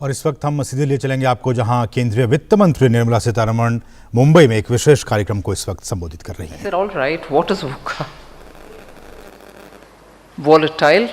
और इस वक्त हम सीधे ले चलेंगे आपको जहां केंद्रीय वित्त मंत्री निर्मला सीतारमण मुंबई में एक विशेष कार्यक्रम को इस वक्त संबोधित कर रही हैं। All right, what is VUCA? Volatile,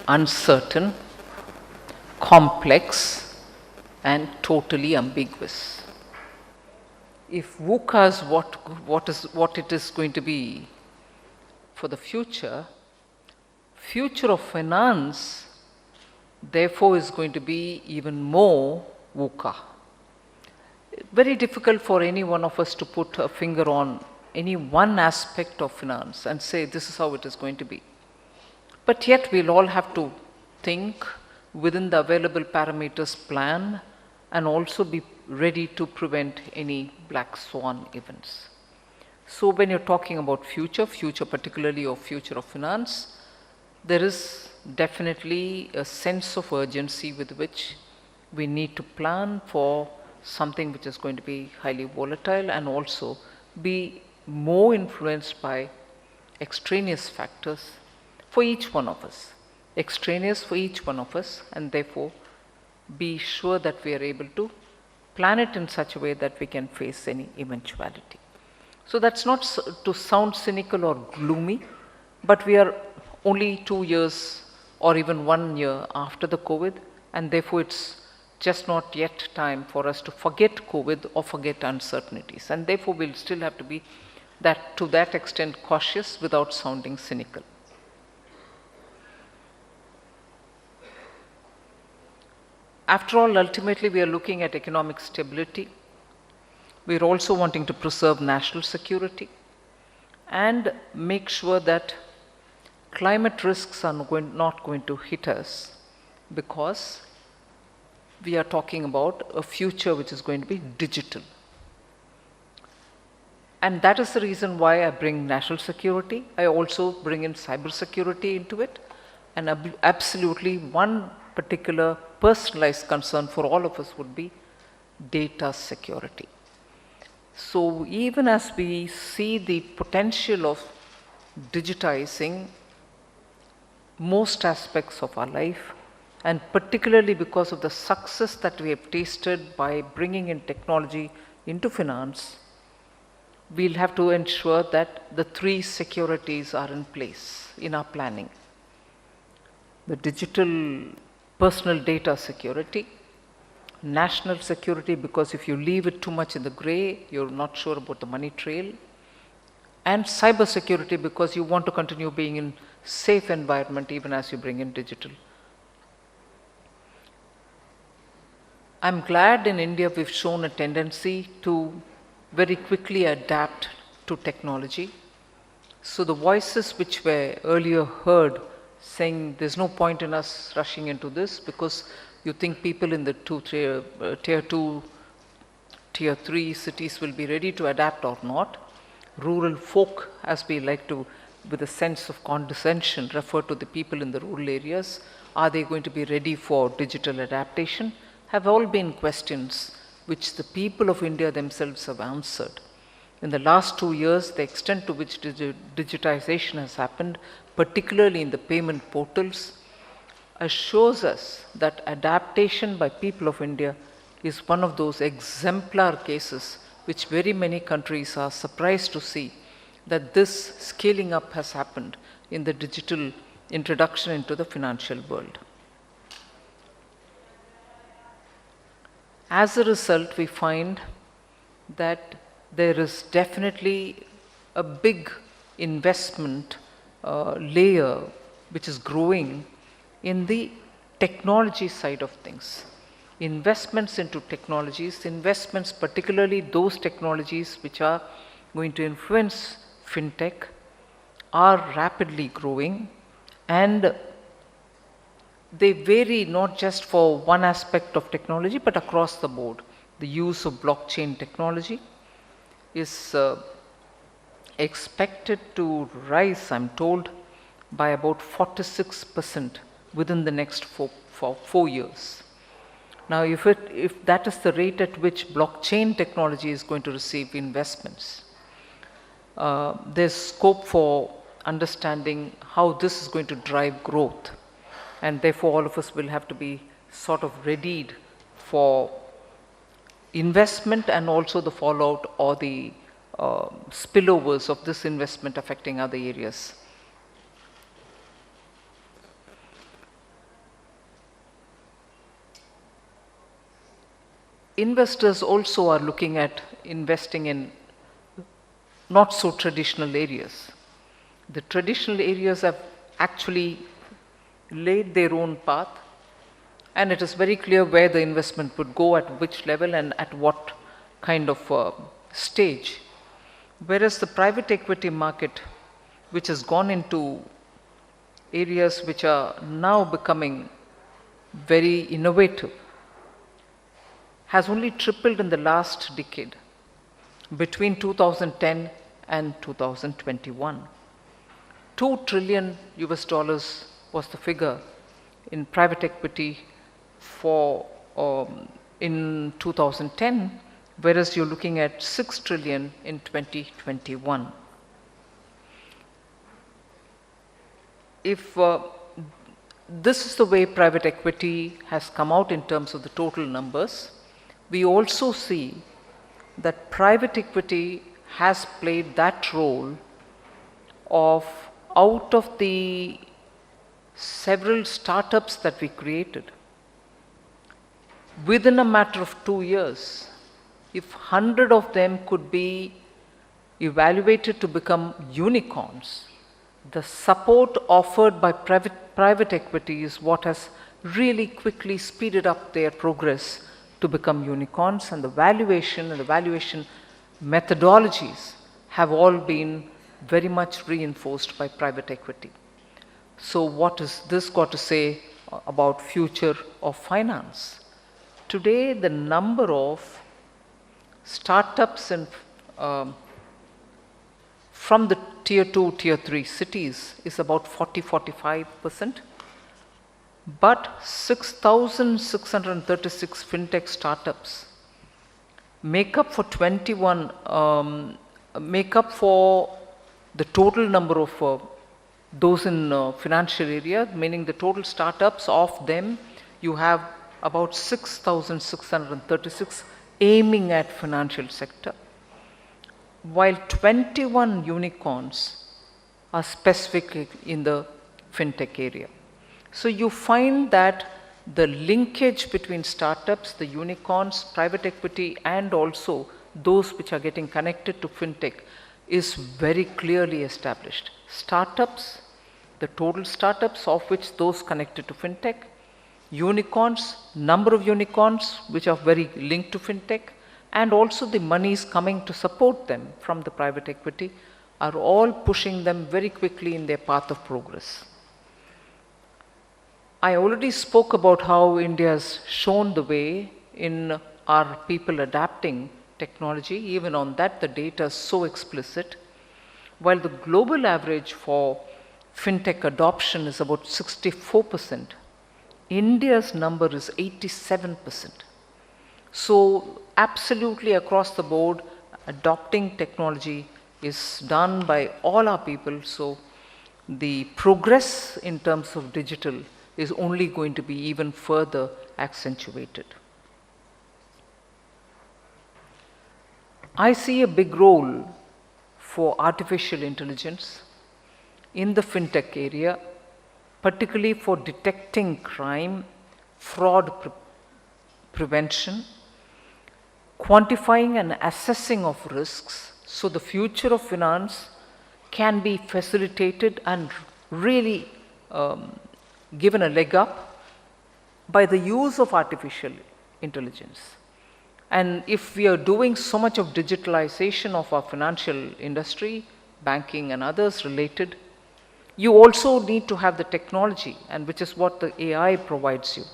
uncertain, complex, and totally ambiguous. If VUCA is what it is going to be for the future of finance therefore is going to be even more VUCA. Very difficult for any one of us to put a finger on any one aspect of finance and say this is how it is going to be. But yet we'll all have to think within the available parameters, plan, and also be ready to prevent any black swan events. So when you're talking about future particularly of future of finance, there is definitely a sense of urgency with which we need to plan for something which is going to be highly volatile and also be more influenced by extraneous factors for each one of us, and therefore be sure that we are able to plan it in such a way that we can face any eventuality. So that's not to sound cynical or gloomy, but we are only 2 years or even 1 year after the COVID, and therefore it's just not yet time for us to forget COVID or forget uncertainties, and therefore we'll still have to be to that extent cautious without sounding cynical. After all, ultimately we are looking at economic stability. We are also wanting to preserve national security and make sure that climate risks are not going to hit us, because we are talking about a future which is going to be digital. And that is the reason why I bring national security. I also bring in cyber security into it, and absolutely one particular personalized concern for all of us would be data security. So even as we see the potential of digitizing most aspects of our life, and particularly because of the success that we have tasted by bringing in technology into finance, we'll have to ensure that the 3 securities are in place in our planning. The digital personal data security, national security, because if you leave it too much in the gray, you're not sure about the money trail, and cyber security, because you want to continue being in safe environment even as you bring in digital. I'm glad in India we've shown a tendency to very quickly adapt to technology. So the voices which were earlier heard saying there's no point in us rushing into this because you think people in the tier 2, tier 3 cities will be ready to adapt or not. Rural folk, as we like to, with a sense of condescension, refer to the people in the rural areas, are they going to be ready for digital adaptation, have all been questions which the people of India themselves have answered. In the last 2 years, the extent to which digitization has happened, particularly in the payment portals, assures us that adaptation by people of India is one of those exemplar cases which very many countries are surprised to see that this scaling up has happened in the digital introduction into the financial world. As a result, we find that there is definitely a big investment layer which is growing in the technology side of things. Investments into technologies, investments particularly those technologies which are going to influence fintech, are rapidly growing, and they vary not just for one aspect of technology but across the board. The use of blockchain technology is expected to rise, I'm told, by about 46% within the next 4 years. Now, if that is the rate at which blockchain technology is going to receive investments, there's scope for understanding how this is going to drive growth, and therefore all of us will have to be sort of readied for investment and also the fallout or the spillovers of this investment affecting other areas. Investors also are looking at investing in not so traditional areas. The traditional areas have actually laid their own path, and it is very clear where the investment would go, at which level and at what kind of stage. Whereas the private equity market, which has gone into areas which are now becoming very innovative, has only tripled in the last decade, between 2010 and 2021. $2 trillion was the figure in private equity for in 2010, whereas you're looking at $6 trillion in 2021. If this is the way private equity has come out in terms of the total numbers, we also see that private equity has played that role of, out of the several startups that we created, within a matter of 2 years, if 100 of them could be evaluated to become unicorns, the support offered by private equity is what has really quickly speeded up their progress to become unicorns, and the valuation methodologies have all been very much reinforced by private equity. So what is this got to say about future of finance? Today, the number of startups in, from the tier 2, tier 3 cities is about 40-45%. But 6,636 fintech startups make up for the total number of those in financial area, meaning the total startups of them, you have about 6,636 aiming at financial sector, while 21 unicorns are specific in the fintech area. So you find that the linkage between startups, the unicorns, private equity, and also those which are getting connected to fintech is very clearly established. Startups, the total startups, of which those connected to fintech, unicorns, number of unicorns which are very linked to fintech, and also the monies coming to support them from the private equity, are all pushing them very quickly in their path of progress. I already spoke about how India has shown the way in our people adapting technology. Even on that, the data is so explicit. While the global average for fintech adoption is about 64%, India's number is 87%. So absolutely across the board, adopting technology is done by all our people. So the progress in terms of digital is only going to be even further accentuated. I see a big role for artificial intelligence in the fintech area, particularly for detecting crime, fraud prevention, quantifying and assessing of risks, so the future of finance can be facilitated and really given a leg up by the use of artificial intelligence. And if we are doing so much of digitalization of our financial industry, banking and others related, you also need to have the technology, and which is what the AI provides you,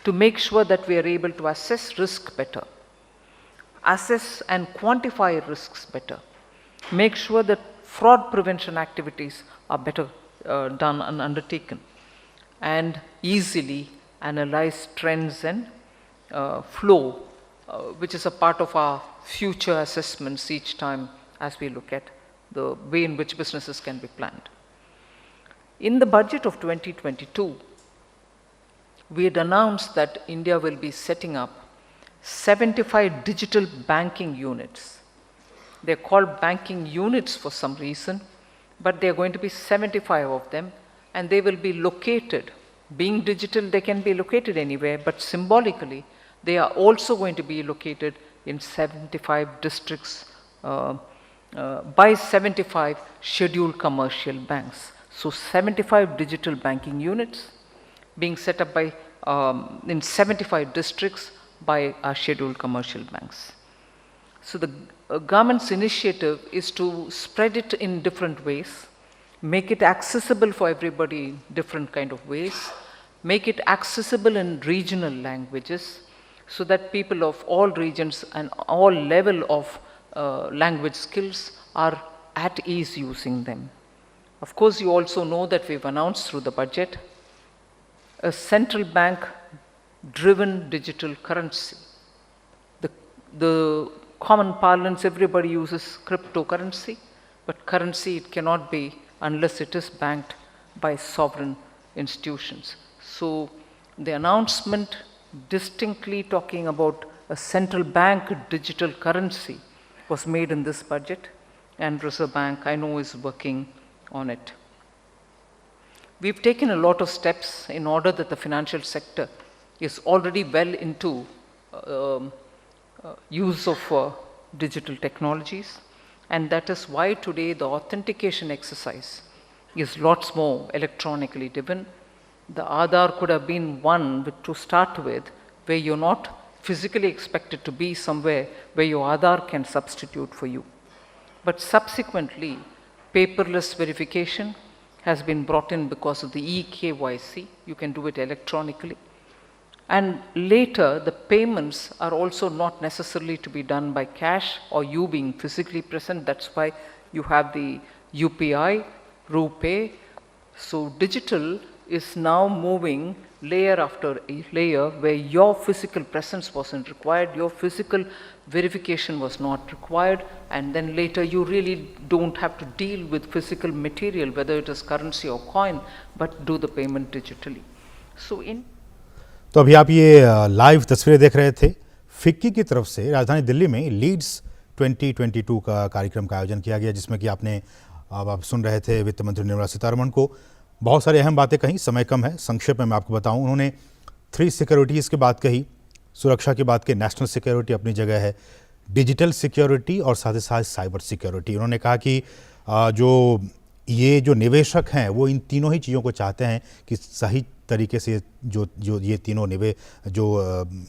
to make sure that we are able to assess risk better, assess and quantify risks better, make sure that fraud prevention activities are better done and undertaken, and easily analyze trends and flow, which is a part of our future assessments each time as we look at the way in which businesses can be planned. In the budget of 2022, we had announced that India will be setting up 75 digital banking units. They're called banking units for some reason, but there are going to be 75 of them, and they will be located. Being digital, they can be located anywhere, but symbolically, they are also going to be located in 75 districts by 75 scheduled commercial banks. So 75 digital banking units being set up by in 75 districts by our scheduled commercial banks. So the government's initiative is to spread it in different ways, make it accessible for everybody in different kind of ways, make it accessible in regional languages so that people of all regions and all level of language skills are at ease using them. Of course, you also know that we've announced through the budget a central bank driven digital currency. The common parlance, everybody uses cryptocurrency, but currency it cannot be unless it is backed by sovereign institutions. So the announcement distinctly talking about a central bank digital currency was made in this budget, and Reserve Bank, I know, is working on it. We've taken a lot of steps in order that the financial sector is already well into use of digital technologies, and that is why today the authentication exercise is lots more electronically driven. The Aadhaar could have been one to start with, where you're not physically expected to be somewhere where your Aadhaar can substitute for you. But subsequently, paperless verification has been brought in because of the eKYC. You can do it electronically. And later, the payments are also not necessarily to be done by cash or you being physically present. That's why you have the UPI, RuPay. So digital is now moving layer after layer where your physical presence wasn't required, your physical verification was not required, and then later you really don't have to deal with physical material, whether it is currency or coin, but do the payment digitally. So in तो अभी आप ये live तस्वीरें देख रहे थे। FICCI की तरफ से राजधानी दिल्ली में लीड्स 2022 का कार्यक्रम का आयोजन किया गया, जिसमें कि आप सुन रहे थे वित्त मंत्री निर्मला सीतारमण को बहुत सारी अहम बातें कहीं। समय कम है, संक्षेप में मैं आपको बताऊं। उन्होंने 3 सिक्योरिटीज़ की बात कही, सुरक्षा की बात की, नेशनल सिक्योरिटी अपनी जगह है, डिजिटल सिक्योरिटी और साथ ही साथ साइबर सिक्योरिटी। उन्होंने कहा कि जो निवेशक हैं वो इन तीनों ही चीज़ों को चाहते हैं कि सही तरीके से जो ये तीनों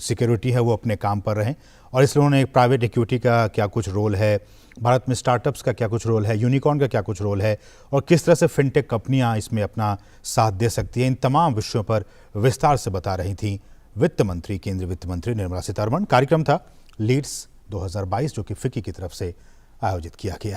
सिक्योरिटी है वो अपने काम पर रहें, और इसलिए उन्होंने प्राइवेट इक्विटी का क्या कुछ रोल है, भारत में स्टार्टअप्स का क्या कुछ रोल है, यूनिकॉर्न का क्या कुछ रोल है, और किस तरह से फिनटेक कंपनियां इसमें अपना साथ दे सकती हैं, इन तमाम विषयों पर विस्तार से बता रही थी केंद्रीय वित्त मंत्री निर्मला सीतारमण। कार्यक्रम था लीड्स 2022 जो कि फिक्की की तरफ से आयोजित किया गया है।